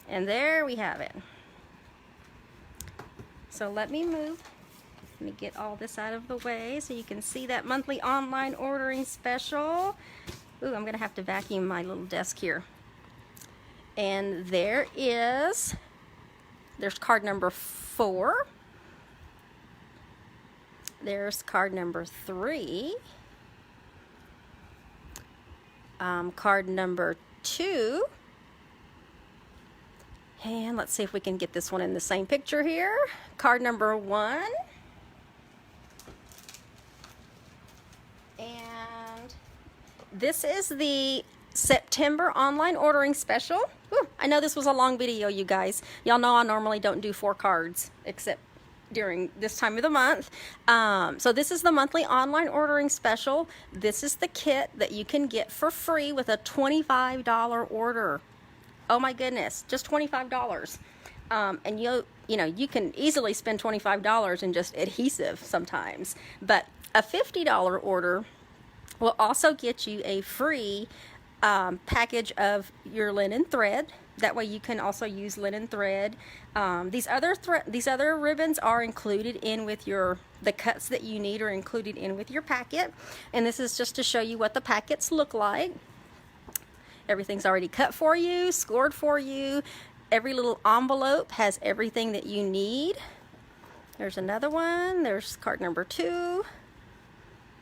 And there we have it. So let me get all this out of the way so you can see that monthly online ordering special. Ooh, I'm gonna have to vacuum my little desk here. And there's card number 4. There's card number 3. Card number 2. And let's see if we can get this one in the same picture here. Card number 1. And this is the September online ordering special. Whew, I know this was a long video, you guys. Y'all know I normally don't do 4 cards except during this time of the month. So this is the monthly online ordering special. This is the kit that you can get for free with a $25 order. Oh my goodness, just $25. And you can easily spend $25 in just adhesive sometimes. But a $50 order will also get you a free package of your linen thread. That way you can also use linen thread. These other ribbons are included in with the cuts that you need are included in with your packet. And this is just to show you what the packets look like. Everything's already cut for you, scored for you. Every little envelope has everything that you need. There's another one. There's card number 2.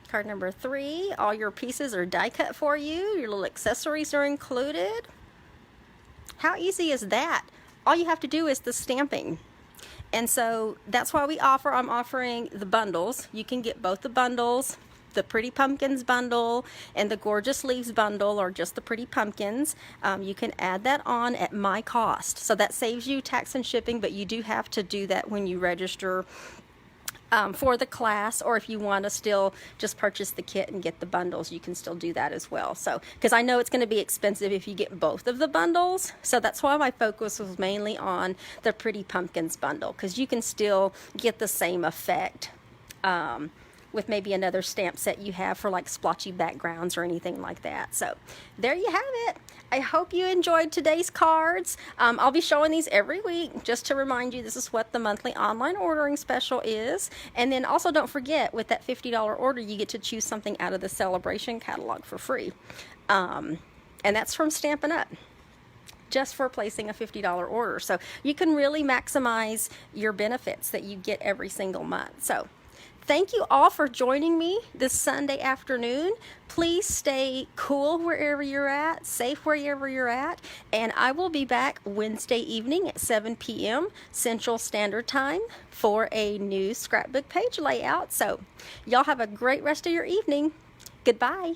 Card number 3. All your pieces are die cut for you. Your little accessories are included. How easy is that? All you have to do is the stamping. And so that's why I'm offering the bundles. You can get both the bundles, the Pretty Pumpkins bundle and the Gorgeous Leaves bundle, or just the Pretty Pumpkins. You can add that on at my cost. So that saves you tax and shipping, but you do have to do that when you register for the class, or if you want to still just purchase the kit and get the bundles, you can still do that as well. So, because I know it's going to be expensive if you get both of the bundles, so that's why my focus was mainly on the Pretty Pumpkins bundle, because you can still get the same effect with maybe another stamp set you have for like splotchy backgrounds or anything like that. So there you have it. I hope you enjoyed today's cards. I'll be showing these every week just to remind you this is what the monthly online ordering special is. And then also don't forget, with that $50 order, you get to choose something out of the Celebration catalog for free. And that's from Stampin' Up. just for placing a $50 order. So you can really maximize your benefits that you get every single month. So thank you all for joining me this Sunday afternoon. Please stay cool wherever you're at, safe wherever you're at, and I will be back Wednesday evening at 7 p.m. Central Standard Time for a new scrapbook page layout. So y'all have a great rest of your evening. Goodbye.